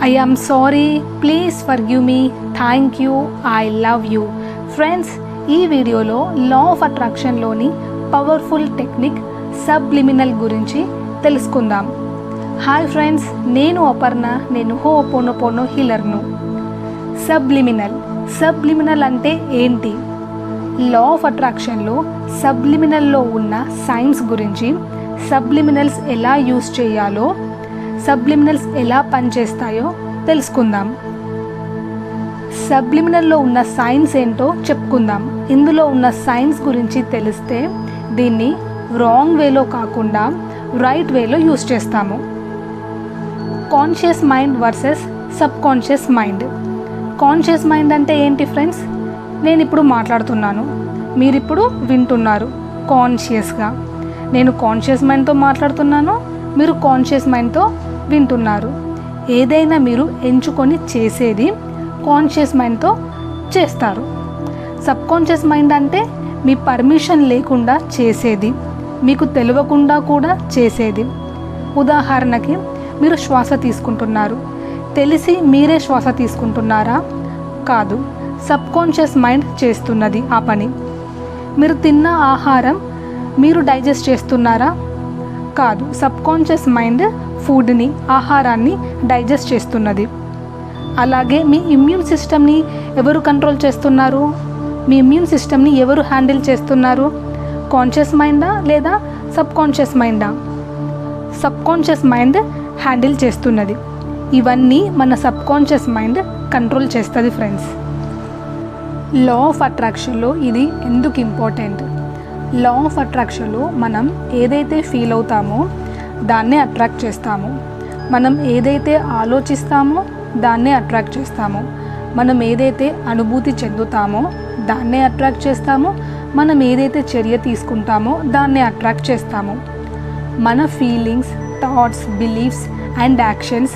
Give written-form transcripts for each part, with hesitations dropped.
I am sorry, please forgive me, thank you, I love you. Friends, ఈ వీడియోలో law of అట్రాక్షన్లోని powerful technique subliminal గురించి తెలుసుకుందాం. Hi friends, నేను అపర్ణ, నేను హోపోనోపోనో హీలర్ను. సబ్లిమినల్ అంటే ఏంటి? లా ఆఫ్ అట్రాక్షన్లో సబ్లిమినల్లో ఉన్న సైన్స్ గురించి, సబ్లిమినల్స్ ఎలా యూస్ చేయాలో, సబ్లిమినల్స్ ఎలా పనిచేస్తాయో తెలుసుకుందాం. సబ్లిమినల్లో ఉన్న సైన్స్ ఏంటో చెప్పుకుందాం. ఇందులో ఉన్న సైన్స్ గురించి తెలిస్తే దీన్ని రాంగ్ వేలో కాకుండా రైట్ వేలో యూస్ చేస్తాము. Conscious mind versus sub conscious mind. Conscious mind అంటే ఏంటి ఫ్రెండ్స్? నేను ఇప్పుడు మాట్లాడుతున్నాను, మీరిప్పుడు వింటున్నారు కాన్షియస్గా. నేను కాన్షియస్ మైండ్తో మాట్లాడుతున్నాను, మీరు కాన్షియస్ మైండ్తో వింటున్నారు. ఏదైనా మీరు ఎంచుకొని చేసేది కాన్షియస్ మైండ్తో చేస్తారు. సబ్ కాన్షియస్ మైండ్ అంటే మీ పర్మిషన్ లేకుండా చేసేది, మీకు తెలియకుండా కూడా చేసేది. ఉదాహరణకి, మీరు శ్వాస తీసుకుంటున్నారు, తెలిసి మీరే శ్వాస తీసుకుంటున్నారా? కాదు, సబ్ కాన్షియస్ మైండ్ చేస్తున్నది ఆ పని. మీరు తిన్న ఆహారం మీరు డైజెస్ట్ చేస్తున్నారా? కాదు, సబ్ కాన్షియస్ మైండ్ ఫుడ్ని, ఆహారాన్ని డైజెస్ట్ చేస్తున్నది. అలాగే మీ ఇమ్యూన్ సిస్టమ్ని ఎవరు కంట్రోల్ చేస్తున్నారు? మీ ఇమ్యూన్ సిస్టమ్ని ఎవరు హ్యాండిల్ చేస్తున్నారు? కాన్షియస్ మైండా లేదా సబ్ కాన్షియస్ మైండా? సబ్ కాన్షియస్ మైండ్ హ్యాండిల్ చేస్తున్నది. ఇవన్నీ మన సబ్ కాన్షియస్ మైండ్ కంట్రోల్ చేస్తుంది ఫ్రెండ్స్. లా ఆఫ్ అట్రాక్షన్లో ఇది ఎందుకు ఇంపార్టెంట్? లా ఆఫ్ అట్రాక్షన్లో మనం ఏదైతే ఫీల్ అవుతామో దాన్నే అట్రాక్ట్ చేస్తాము. మనం ఏదైతే ఆలోచిస్తామో దాన్నే అట్రాక్ట్ చేస్తాము. మనం ఏదైతే అనుభూతి చెందుతామో దాన్నే అట్రాక్ట్ చేస్తాము. మనం ఏదైతే చర్య తీసుకుంటామో దాన్నే అట్రాక్ట్ చేస్తాము. మన feelings, thoughts, beliefs and actions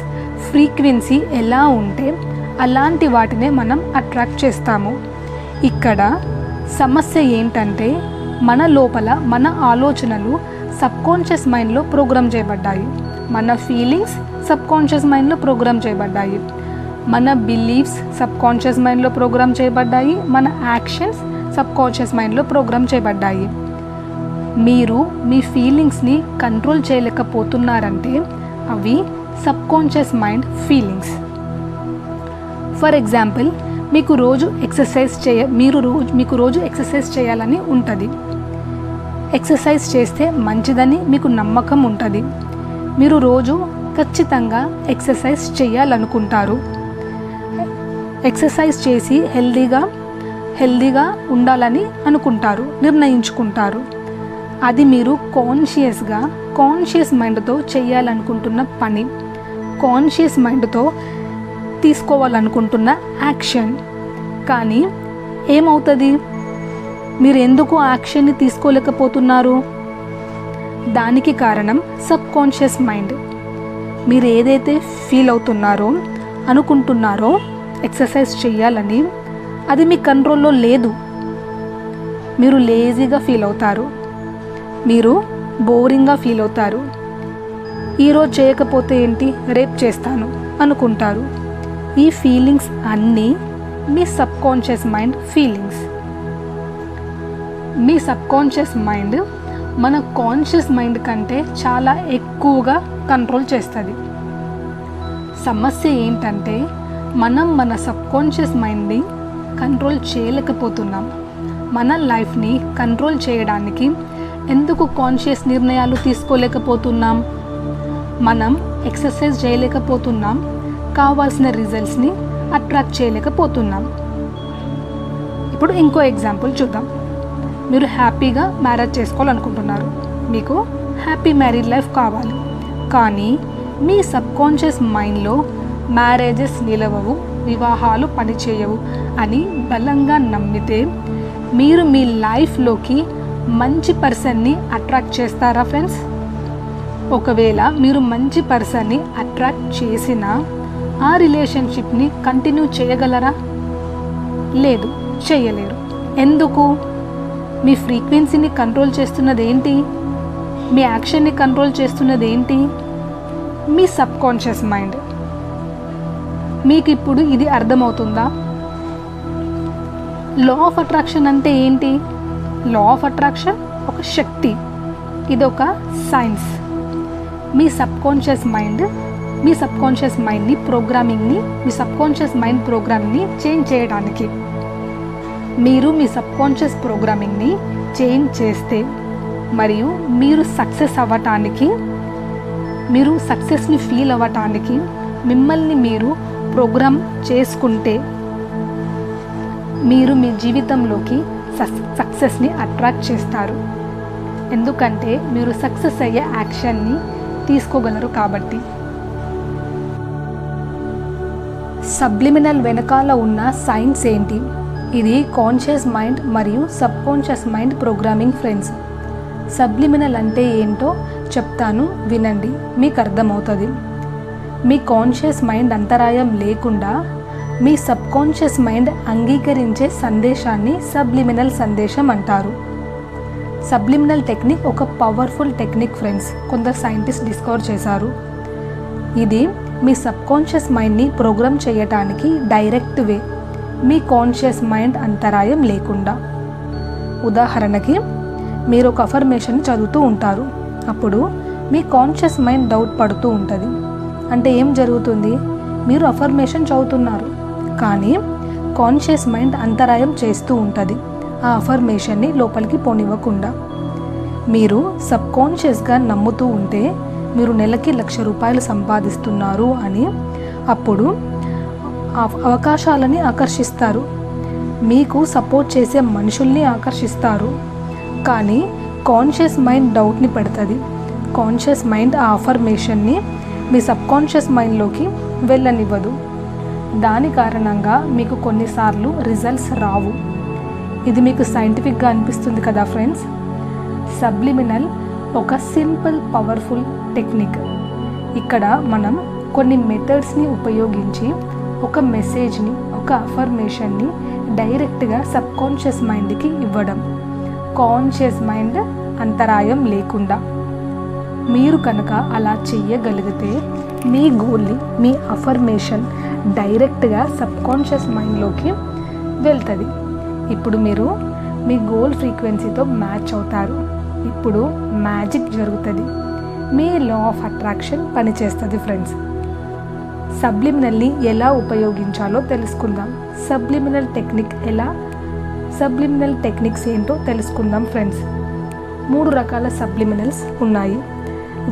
frequency ఎలా ఉంటే అలాంటి వాటినే మనం అట్రాక్ట్ చేస్తాము. ఇక్కడ సమస్య ఏంటంటే, మన లోపల మన ఆలోచనలు సబ్ కాన్షియస్ మైండ్లో ప్రోగ్రామ్ చేయబడ్డాయి. మన ఫీలింగ్స్ సబ్ కాన్షియస్ మైండ్లో ప్రోగ్రామ్ చేయబడ్డాయి. మన బిలీఫ్స్ సబ్ కాన్షియస్ మైండ్లో ప్రోగ్రామ్ చేయబడ్డాయి. మన యాక్షన్స్ సబ్ కాన్షియస్ మైండ్లో ప్రోగ్రామ్ చేయబడ్డాయి. మీరు మీ ఫీలింగ్స్ని కంట్రోల్ చేయలేకపోతున్నారంటే అవి sub conscious mind feelings. For example, మీకు రోజు ఎక్సర్సైజ్ చేయాలని ఉంటుంది. ఎక్సర్సైజ్ చేస్తే మంచిదని మీకు నమ్మకం ఉంటుంది. మీరు రోజు ఖచ్చితంగా ఎక్సర్సైజ్ చేయాలనుకుంటారు. ఎక్సర్సైజ్ చేసి హెల్దీగా ఉండాలని అనుకుంటారు, నిర్ణయించుకుంటారు. అది మీరు కాన్షియస్ మైండ్తో చేయాలనుకుంటున్న పని, కాన్షియస్ మైండ్తో తీసుకోవాలనుకుంటున్న యాక్షన్. కానీ ఏమవుతుంది? మీరు ఎందుకు యాక్షన్ని తీసుకోలేకపోతున్నారు? దానికి కారణం సబ్ కాన్షియస్ మైండ్. మీరు ఏదైతే ఫీల్ అవుతున్నారో, అనుకుంటున్నారో ఎక్సర్సైజ్ చేయాలని, అది మీ కంట్రోల్లో లేదు. మీరు లేజీగా ఫీల్ అవుతారు, మీరు బోరింగ్గా ఫీల్ అవుతారు. ఈరోజు చేయకపోతే ఏంటి, రేపు చేస్తాను అనుకుంటారు. ఈ ఫీలింగ్స్ అన్నీ మీ సబ్ కాన్షియస్ మైండ్ ఫీలింగ్స్. మీ సబ్ కాన్షియస్ మైండ్ మన కాన్షియస్ మైండ్ కంటే చాలా ఎక్కువగా కంట్రోల్ చేస్తుంది. సమస్య ఏంటంటే, మనం మన సబ్ కాన్షియస్ మైండ్ని కంట్రోల్ చేయలేకపోతున్నాం. మన లైఫ్ని కంట్రోల్ చేయడానికి ఎందుకు కాన్షియస్ నిర్ణయాలు తీసుకోలేకపోతున్నాం? మనం ఎక్సర్సైజ్ చేయలేకపోతున్నాం, కావాల్సిన రిజల్ట్స్ని అట్రాక్ట్ చేయలేకపోతున్నాం. ఇప్పుడు ఇంకో ఎగ్జాంపుల్ చూద్దాం. మీరు హ్యాపీగా మ్యారేజ్ చేసుకోవాలనుకుంటున్నారు, మీకు హ్యాపీ మ్యారీడ్ లైఫ్ కావాలి. కానీ మీ సబ్ కాన్షియస్ మైండ్లో మ్యారేజెస్ నిలవవు, వివాహాలు పనిచేయవు అని బలంగా నమ్మితే మీరు మీ లైఫ్లోకి మంచి పర్సన్ని అట్రాక్ట్ చేస్తారా ఫ్రెండ్స్? ఒకవేళ మీరు మంచి పర్సన్ని అట్రాక్ట్ చేసినా ఆ రిలేషన్షిప్ని కంటిన్యూ చేయగలరా? లేదు, చేయలేరు. ఎందుకు? మీ ఫ్రీక్వెన్సీని కంట్రోల్ చేస్తున్నది ఏంటి? మీ యాక్షన్ని కంట్రోల్ చేస్తున్నది ఏంటి? మీ సబ్ కాన్షియస్ మైండ్. మీకు ఇప్పుడు ఇది అర్థమవుతుందా? లా ఆఫ్ అట్రాక్షన్ అంటే ఏంటి? లా ఆఫ్ అట్రాక్షన్ ఒక శక్తి, ఇదొక సైన్స్. మీ సబ్కాన్షియస్ మైండ్ని ప్రోగ్రామింగ్ని చేంజ్ చేయడానికి, మీరు మీ సబ్కాన్షియస్ ప్రోగ్రామింగ్ని చేంజ్ చేస్తే మరియు మీరు సక్సెస్ని ఫీల్ అవ్వటానికి మిమ్మల్ని మీరు ప్రోగ్రామ్ చేసుకుంటే మీరు మీ జీవితంలోకి సక్సెస్ని అట్రాక్ట్ చేస్తారు. ఎందుకంటే మీరు సక్సెస్ అయ్యే యాక్షన్ని తీసుకోగలరు కాబట్టి. సబ్లిమినల్ వెనకాల ఉన్న సైన్స్ ఏంటి? ఇది కాన్షియస్ మైండ్ మరియు subconscious mind programming friends. Subliminal అంటే ఏంటో చెప్తాను, వినండి, మీకు అర్థమవుతుంది. మీ కాన్షియస్ మైండ్ అంతరాయం లేకుండా మీ సబ్కాన్షియస్ మైండ్ అంగీకరించే సందేశాన్ని సబ్లిమినల్ సందేశం అంటారు. సబ్లిమినల్ టెక్నిక్ ఒక పవర్ఫుల్ టెక్నిక్ ఫ్రెండ్స్. కొందరు సైంటిస్ట్ డిస్కవర్ చేశారు. ఇది మీ సబ్కాన్షియస్ మైండ్ని ప్రోగ్రామ్ చేయటానికి డైరెక్ట్ వే, మీ కాన్షియస్ మైండ్ అంతరాయం లేకుండా. ఉదాహరణకి మీరు ఒక అఫర్మేషన్ చదువుతూ ఉంటారు. అప్పుడు మీ కాన్షియస్ మైండ్ డౌట్ పడుతూ ఉంటుంది. అంటే ఏం జరుగుతుంది? మీరు అఫర్మేషన్ చదువుతున్నారు కానీ కాన్షియస్ మైండ్ అంతరాయం చేస్తూ ఉంటుంది ఆ అఫర్మేషన్ని లోపలికి పోనివ్వకుండా. మీరు సబ్కాన్షియస్గా నమ్ముతూ ఉంటే మీరు నెలకి 1,00,000 రూపాయలు సంపాదిస్తున్నారు అని, అప్పుడు అవకాశాలని ఆకర్షిస్తారు, మీకు సపోర్ట్ చేసే మనుషుల్ని ఆకర్షిస్తారు. కానీ కాన్షియస్ మైండ్ డౌట్ని పెడుతుంది. కాన్షియస్ మైండ్ ఆ అఫర్మేషన్ని మీ సబ్కాన్షియస్ మైండ్లోకి వెళ్ళనివ్వదు. దాని కారణంగా మీకు కొన్నిసార్లు రిజల్ట్స్ రావు. ఇది మీకు సైంటిఫిక్గా అనిపిస్తుంది కదా ఫ్రెండ్స్. సబ్లిమినల్ ఒక సింపుల్ పవర్ఫుల్ టెక్నిక్. ఇక్కడ మనం కొన్ని మెథడ్స్ని ఉపయోగించి ఒక మెసేజ్ని, ఒక అఫర్మేషన్ని డైరెక్ట్గా సబ్కాన్షియస్ మైండ్కి ఇవ్వడం, కాన్షియస్ మైండ్ అంతరాయం లేకుండా. మీరు కనుక అలా చెయ్యగలిగితే మీ గోల్ని, మీ అఫర్మేషన్ డైరెక్ట్గా సబ్కాన్షియస్ మైండ్లోకి వెళ్తుంది. ఇప్పుడు మీరు మీ గోల్ ఫ్రీక్వెన్సీతో మ్యాచ్ అవుతారు. ఇప్పుడు మ్యాజిక్ జరుగుతుంది. మీ లా ఆఫ్ అట్రాక్షన్ పనిచేస్తుంది ఫ్రెండ్స్. సబ్లిమినల్ని ఎలా ఉపయోగించాలో తెలుసుకుందాం. సబ్లిమినల్ టెక్నిక్స్ ఏంటో తెలుసుకుందాం ఫ్రెండ్స్. 3 రకాల సబ్లిమినల్స్ ఉన్నాయి.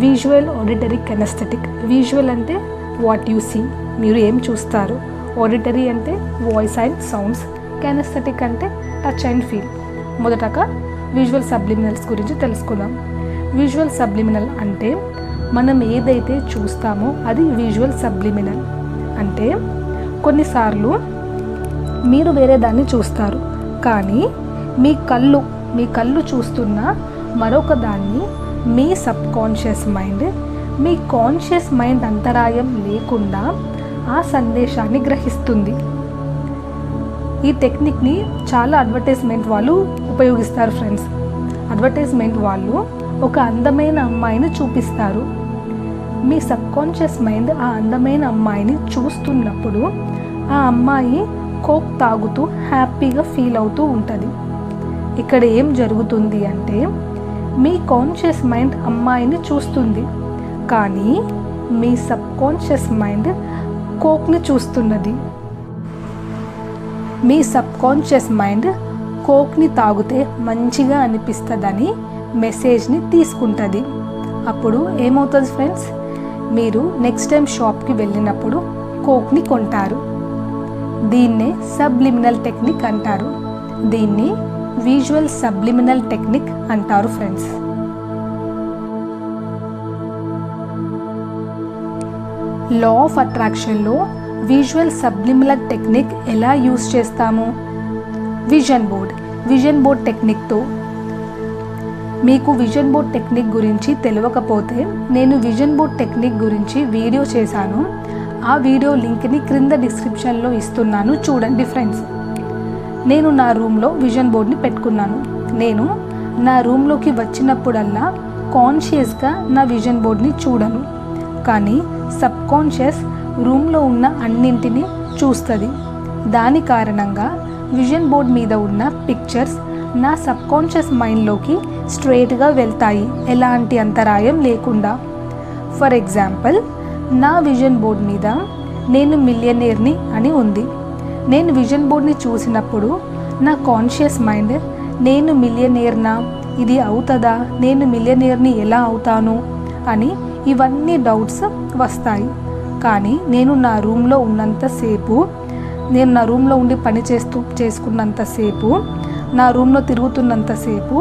Visual, auditory, kinesthetic. విజువల్ అంటే వాట్ యు సీ, మీరు ఏం చూస్తారు. ఆడిటరీ అంటే వాయిస్ అండ్ సౌండ్స్. కెనెస్థెటిక్ అంటే టచ్ అండ్ ఫీల్. మొదటగా విజువల్ సబ్లిమినల్స్ గురించి తెలుసుకుందాం. విజువల్ సబ్లిమినల్ అంటే మనం ఏదైతే చూస్తామో అది విజువల్ సబ్లిమినల్. అంటే కొన్నిసార్లు మీరు వేరే దాన్ని చూస్తారు కానీ మీ కళ్ళు చూస్తున్న మరొక దాన్ని మీ సబ్కాన్షియస్ మైండ్, మీ కాన్షియస్ మైండ్ అంతరాయం లేకుండా ఆ సందేశాన్ని గ్రహిస్తుంది. ఈ టెక్నిక్ని చాలా అడ్వర్టైజ్మెంట్ వాళ్ళు ఉపయోగిస్తారు ఫ్రెండ్స్. అడ్వర్టైజ్మెంట్ వాళ్ళు ఒక అందమైన అమ్మాయిని చూపిస్తారు. మీ సబ్కాన్షియస్ మైండ్ ఆ అందమైన అమ్మాయిని చూస్తున్నప్పుడు ఆ అమ్మాయి కోక్ తాగుతూ హ్యాపీగా ఫీల్ అవుతూ ఉంటుంది. ఇక్కడ ఏం జరుగుతుంది అంటే మీ కాన్షియస్ మైండ్ అమ్మాయిని చూస్తుంది కానీ మీ సబ్కాన్షియస్ మైండ్ కోక్ని చూస్తున్నది. మీ సబ్కాన్షియస్ మైండ్ కోక్ని తాగితే మంచిగా అనిపిస్తుందని మెసేజ్ని తీసుకుంటుంది. అప్పుడు ఏమవుతుంది ఫ్రెండ్స్? మీరు నెక్స్ట్ టైం షాప్కి వెళ్ళినప్పుడు కోక్ని కొంటారు. దీన్నే సబ్లిమినల్ టెక్నిక్ అంటారు. దీన్ని విజువల్ సబ్లిమినల్ టెక్నిక్ అంటారు ఫ్రెండ్స్. లా ఆఫ్ అట్రాక్షన్లో విజువల్ సబ్లిమినల్ టెక్నిక్ ఎలా యూస్ చేస్తాము? విజన్ బోర్డ్ టెక్నిక్తో. మీకు విజన్ బోర్డ్ టెక్నిక్ గురించి తెలియకపోతే నేను విజన్ బోర్డ్ టెక్నిక్ గురించి వీడియో చేశాను. ఆ వీడియో లింక్ని క్రింద డిస్క్రిప్షన్లో ఇస్తున్నాను, చూడండి ఫ్రెండ్స్. నేను నా రూమ్లో విజన్ బోర్డ్ని పెట్టుకున్నాను. నేను నా రూమ్లోకి వచ్చినప్పుడల్లా కాన్షియస్గా నా విజన్ బోర్డ్ని చూడను కానీ సబ్కాన్షియస్ రూమ్లో ఉన్న అన్నింటినీ చూస్తుంది. దాని కారణంగా విజన్ బోర్డ్ మీద ఉన్న పిక్చర్స్ నా సబ్కాన్షియస్ మైండ్లోకి స్ట్రైట్గా వెళ్తాయి, ఎలాంటి అంతరాయం లేకుండా. ఫర్ ఎగ్జాంపుల్, నా విజన్ బోర్డ్ మీద నేను మిలియనేర్ని అని ఉంది. నేను విజన్ బోర్డ్ని చూసినప్పుడు నా కాన్షియస్ మైండ్ నేను మిలియనేర్నా, ఇది అవుతుందా, నేను మిలియనేర్ని ఎలా అవుతాను అని ఇవన్నీ డౌట్స్ వస్తాయి. కానీ నేను నా రూమ్లో ఉన్నంతసేపు, నేను నా రూమ్లో ఉండి పని చేసుకున్నంతసేపు, నా రూమ్లో తిరుగుతున్నంతసేపు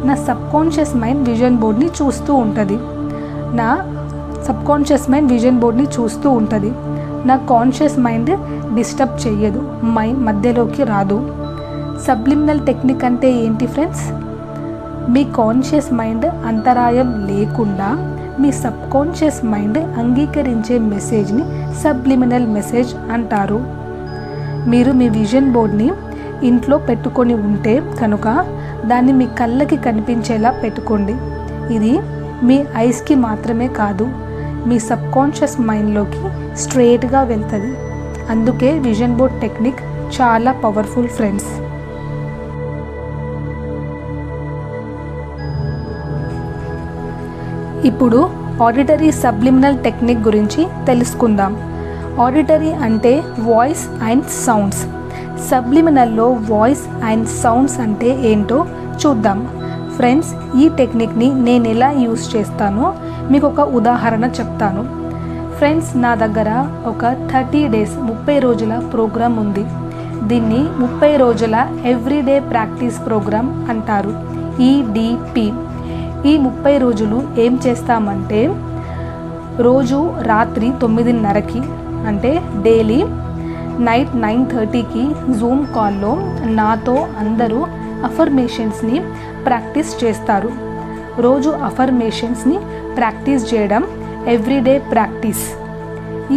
నా సబ్కాన్షియస్ మైండ్ విజన్ బోర్డ్ని చూస్తూ ఉంటుంది. నా సబ్కాన్షియస్ మైండ్ విజన్ బోర్డ్ని చూస్తూ ఉంటుంది. నా కాన్షియస్ మైండ్ డిస్టర్బ్ చెయ్యదు, మధ్యలోకి రాదు. సబ్లిమినల్ టెక్నిక్ అంటే ఏంటి ఫ్రెండ్స్? మీ కాన్షియస్ మైండ్ అంతరాయం లేకుండా మీ సబ్కాన్షియస్ మైండ్ అంగీకరించే మెసేజ్ని సబ్లిమినల్ మెసేజ్ అంటారు. మీరు మీ విజన్ బోర్డ్ని ఇంట్లో పెట్టుకొని ఉంటే కనుక దాన్ని మీ కళ్ళకి కనిపించేలా పెట్టుకోండి. ఇది మీ ఐస్కి మాత్రమే కాదు, మీ సబ్కాన్షియస్ మైండ్లోకి స్ట్రైట్గా వెళ్తుంది. అందుకే విజన్ బోర్డ్ టెక్నిక్ చాలా పవర్ఫుల్ ఫ్రెండ్స్. ఇప్పుడు ఆడిటరీ సబ్లిమినల్ టెక్నిక్ గురించి తెలుసుకుందాం. ఆడిటరీ అంటే వాయిస్ అండ్ సౌండ్స్. సబ్లిమినల్లో వాయిస్ అండ్ సౌండ్స్ అంటే ఏంటో చూద్దాం. ఫ్రెండ్స్, ఈ టెక్నిక్ని నేను ఎలా యూస్ చేస్తానో మీకు ఒక ఉదాహరణ చెప్తాను. ఫ్రెండ్స్, నా దగ్గర ఒక 30 days 30 రోజుల ప్రోగ్రామ్ ఉంది. దీన్ని 30 రోజుల ఎవ్రీడే ప్రాక్టీస్ ప్రోగ్రామ్ అంటారు, EDP. ఈ 30 రోజులు ఏం చేస్తామంటే, రోజు రాత్రి 9:30కి అంటే డైలీ నైట్ 9:30కి జూమ్ కాల్లో నాతో అందరూ అఫర్మేషన్స్ని ప్రాక్టీస్ చేస్తారు. రోజు అఫర్మేషన్స్ని ప్రాక్టీస్ చేయడం ఎవ్రీడే ప్రాక్టీస్.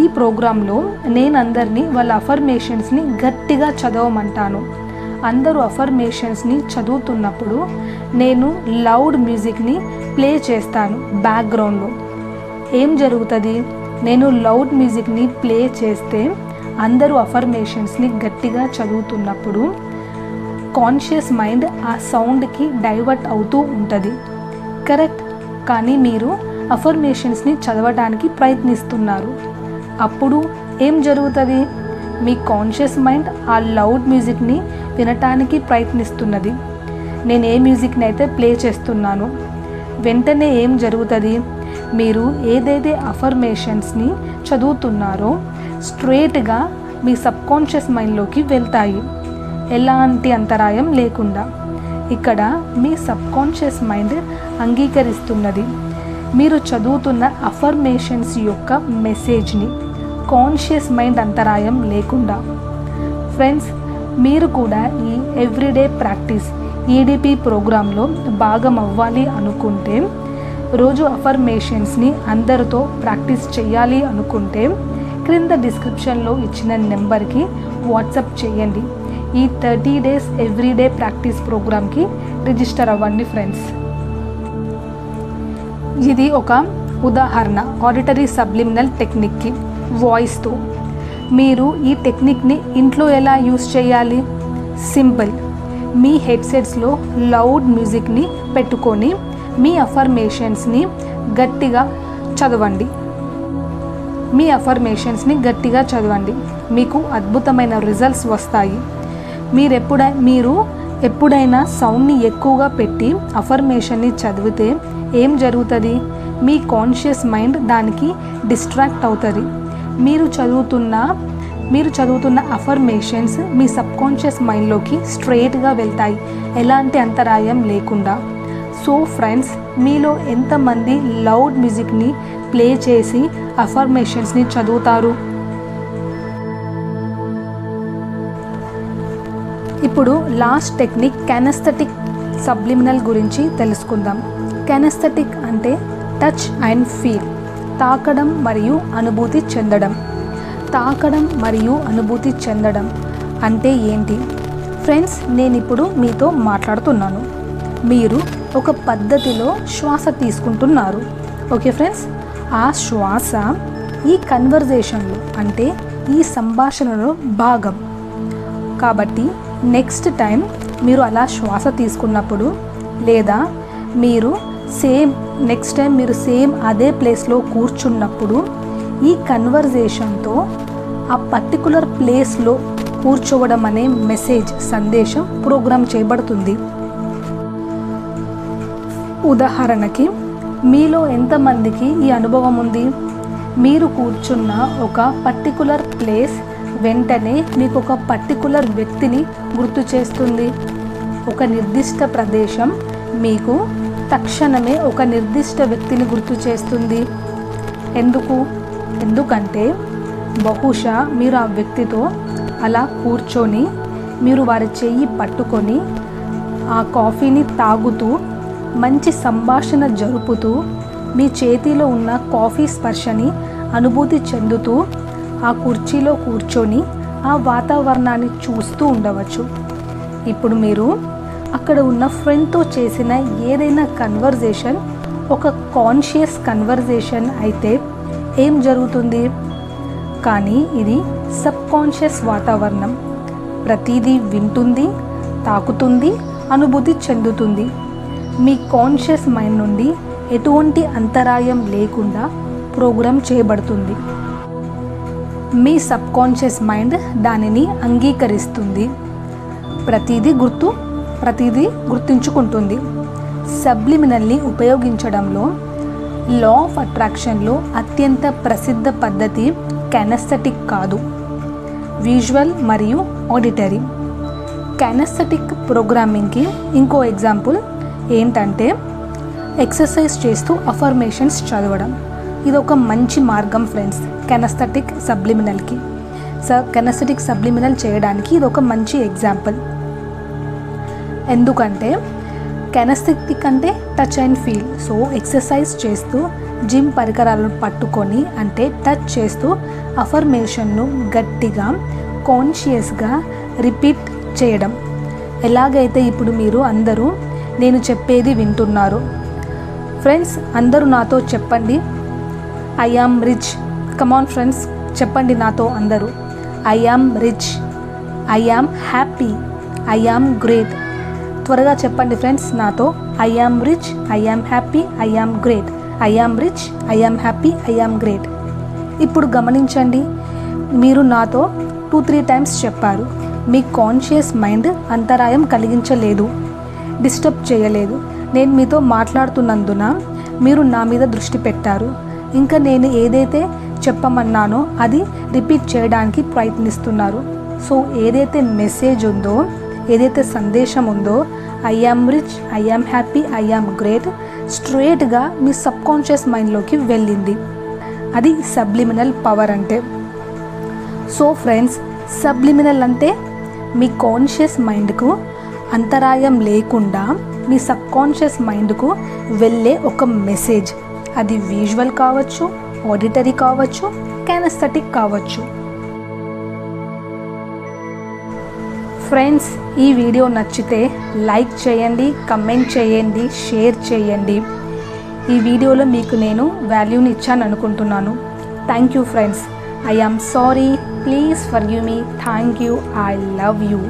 ఈ ప్రోగ్రాంలో నేను అందరినీ వాళ్ళ అఫర్మేషన్స్ని గట్టిగా చదవమంటాను. అందరూ అఫర్మేషన్స్ని చదువుతున్నప్పుడు నేను లౌడ్ మ్యూజిక్ని ప్లే చేస్తాను బ్యాక్గ్రౌండ్లో. ఏం జరుగుతుంది? నేను లౌడ్ మ్యూజిక్ని ప్లే చేస్తే అందరూ అఫర్మేషన్స్ని గట్టిగా చదువుతున్నప్పుడు కాన్షియస్ మైండ్ ఆ సౌండ్కి డైవర్ట్ అవుతూ ఉంటుంది, కరెక్ట్? కానీ మీరు అఫర్మేషన్స్ని చదవడానికి ప్రయత్నిస్తున్నారు. అప్పుడు ఏం జరుగుతుంది? మీ కాన్షియస్ మైండ్ ఆ లౌడ్ మ్యూజిక్ని వినటానికి ప్రయత్నిస్తున్నది. నేను ఏ మ్యూజిక్ని అయితే ప్లే చేస్తున్నాను, వెంటనే ఏం జరుగుతుంది? మీరు ఏదైతే అఫర్మేషన్స్ని చదువుతున్నారో స్ట్రేట్గా మీ సబ్కాన్షియస్ మైండ్లోకి వెళ్తాయి, ఎలాంటి అంతరాయం లేకుండా. ఇక్కడ మీ సబ్కాన్షియస్ మైండ్ అంగీకరిస్తున్నది మీరు చదువుతున్న అఫర్మేషన్స్ యొక్క మెసేజ్ని, కాన్షియస్ మైండ్ అంతరాయం లేకుండా. ఫ్రెండ్స్, మీరు కూడా ఈ ఎవ్రీడే ప్రాక్టీస్ EDP ప్రోగ్రాంలో భాగం అవ్వాలి అనుకుంటే, రోజు అఫర్మేషన్స్ని అందరితో ప్రాక్టీస్ చేయాలి అనుకుంటే క్రింద డిస్క్రిప్షన్లో ఇచ్చిన నెంబర్కి వాట్సాప్ చేయండి. ఈ 30 days ఎవ్రీడే ప్రాక్టీస్ ప్రోగ్రామ్కి రిజిస్టర్ అవ్వండి ఫ్రెండ్స్. ఇది ఒక ఉదాహరణ ఆడిటరీ సబ్లిమినల్ టెక్నిక్కి వాయిస్తో. మీరు ఈ టెక్నిక్ని ఇంట్లో ఎలా యూస్ చేయాలి? సింపుల్. మీ హెడ్సెట్స్లో లౌడ్ మ్యూజిక్ని పెట్టుకొని మీ అఫర్మేషన్స్ని గట్టిగా చదవండి. మీకు అద్భుతమైన రిజల్ట్స్ వస్తాయి. మీరు ఎప్పుడైనా సౌండ్ని ఎక్కువగా పెట్టి అఫర్మేషన్ని చదివితే ఏం జరుగుతుంది? మీ కాన్షియస్ మైండ్ దానికి డిస్ట్రాక్ట్ అవుతుంది. మీరు చదువుతున్న అఫర్మేషన్స్ మీ సబ్కాన్షియస్ మైండ్లోకి స్ట్రైట్గా వెళ్తాయి, ఎలాంటి అంతరాయం లేకుండా. సో ఫ్రెండ్స్, మీలో ఎంతమంది లౌడ్ మ్యూజిక్ని ప్లే చేసి అఫర్మేషన్స్ని చదువుతారు? ఇప్పుడు లాస్ట్ టెక్నిక్ కెనెస్థెటిక్ సబ్లిమినల్ గురించి తెలుసుకుందాం. కెనెస్థెటిక్ అంటే టచ్ అండ్ ఫీల్, తాకడం మరియు అనుభూతి చెందడం. అంటే ఏంటి? ఫ్రెండ్స్, నేను ఇప్పుడు మీతో మాట్లాడుతున్నాను. మీరు ఒక పద్ధతిలో శ్వాస తీసుకుంటున్నారు, ఓకే ఫ్రెండ్స్? ఆ శ్వాస ఈ కన్వర్జేషన్లో అంటే ఈ సంభాషణలో భాగం. కాబట్టి నెక్స్ట్ టైం మీరు అలా శ్వాస తీసుకున్నప్పుడు లేదా మీరు నెక్స్ట్ టైం మీరు అదే ప్లేస్లో కూర్చున్నప్పుడు ఈ కన్వర్జేషన్తో ఆ పర్టికులర్ ప్లేస్లో కూర్చోవడం అనే సందేశం ప్రోగ్రామ్ చేయబడుతుంది. ఉదాహరణకి మీలో ఎంతమందికి ఈ అనుభవం ఉంది? మీరు కూర్చున్న ఒక పర్టికులర్ ప్లేస్ వెంటనే మీకు ఒక పర్టికులర్ వ్యక్తిని గుర్తు చేస్తుంది. ఒక నిర్దిష్ట ప్రదేశం మీకు తక్షణమే ఒక నిర్దిష్ట వ్యక్తిని గుర్తు చేస్తుంది. ఎందుకంటే బహుశా మీరు ఆ వ్యక్తితో అలా కూర్చొని మీరు వారి చెయ్యి పట్టుకొని ఆ కాఫీని తాగుతూ మంచి సంభాషణ జరుపుతూ మీ చేతిలో ఉన్న కాఫీ స్పర్శని అనుభూతి చెందుతూ ఆ కుర్చీలో కూర్చొని ఆ వాతావరణాన్ని చూస్తూ ఉండవచ్చు. ఇప్పుడు మీరు అక్కడ ఉన్న ఫ్రెండ్తో చేసిన ఏదైనా కన్వర్జేషన్ ఒక కాన్షియస్ కన్వర్జేషన్ అయితే ఏం జరుగుతుంది? కానీ ఇది సబ్ కాన్షియస్ వాతావరణం. ప్రతిదీ వింటుంది, తాకుతుంది, అనుభూతి చెందుతుంది. మీ కాన్షియస్ మైండ్ నుండి ఎటువంటి అంతరాయం లేకుండా ప్రోగ్రామ్ చేయబడుతుంది. మీ సబ్ కాన్షియస్ మైండ్ దానిని అంగీకరిస్తుంది. ప్రతిదీ గుర్తుంచుకుంటుంది. సబ్లిమినల్ని ఉపయోగించడంలో లా ఆఫ్ అట్రాక్షన్లో అత్యంత ప్రసిద్ధ పద్ధతి కెనెస్థెటిక్ కాదు, విజువల్ మరియు ఆడిటరీ. కెనెస్థెటిక్ ప్రోగ్రామింగ్కి ఇంకో ఎగ్జాంపుల్ ఏంటంటే ఎక్సర్సైజ్ చేస్తూ అఫర్మేషన్స్ చదవడం. ఇది ఒక మంచి మార్గం ఫ్రెండ్స్ కెనెస్థెటిక్ సబ్లిమినల్కి. కెనెస్థెటిక్ సబ్లిమినల్ చేయడానికి ఇది ఒక మంచి ఎగ్జాంపుల్. ఎందుకంటే కెనెస్థెటిక్ అంటే touch and feel. So exercise చేస్తూ జిమ్ పరికరాలను పట్టుకొని అంటే టచ్ చేస్తూ అఫర్మేషన్ను గట్టిగా కాన్షియస్గా రిపీట్ చేయడం. ఎలాగైతే ఇప్పుడు మీరు అందరూ నేను చెప్పేది వింటున్నారు. ఫ్రెండ్స్ అందరూ నాతో చెప్పండి, I am rich. Come on friends చెప్పండి నాతో అందరూ, I am rich, I am happy, I am great. త్వరగా చెప్పండి ఫ్రెండ్స్ నాతో, I am rich, I am happy, I am great, I am rich, I am happy, I am great. ఇప్పుడు గమనించండి, మీరు నాతో 2-3 టైమ్స్ చెప్పారు. మీ కాన్షియస్ మైండ్ అంతరాయం కలిగించలేదు, disturb చేయలేదు. నేను మీతో మాట్లాడుతున్నందున మీరు నా మీద దృష్టి పెట్టారు. ఇంకా నేను ఏదైతే చెప్పమన్నానో అది రిపీట్ చేయడానికి ప్రయత్నిస్తున్నారు. సో ఏదైతే మెసేజ్ ఉందో, ఏదైతే సందేశం ఉందో, I am rich, I am happy, I am great, స్ట్రేట్గా మీ సబ్ కాన్షియస్ మైండ్లోకి వెళ్ళింది. అది సబ్లిమినల్ పవర్ అంటే. సో ఫ్రెండ్స్ సబ్లిమినల్ అంటే మీ కాన్షియస్ మైండ్కు అంతరాయం లేకుండా మీ సబ్ కాన్షియస్ మైండ్కు వెళ్ళే ఒక మెసేజ్. అది విజువల్ కావచ్చు, ఆడిటరీ కావచ్చు, కెనెస్థెటిక్ కావచ్చు. ఫ్రెండ్స్ ఈ వీడియో నచ్చితే లైక్ చేయండి, కమెంట్ చేయండి, షేర్ చేయండి. ఈ వీడియోలో మీకు నేను వాల్యూని ఇచ్చాను అనుకుంటున్నాను. Thank you friends. I am sorry, please forgive me. Thank you, I love you.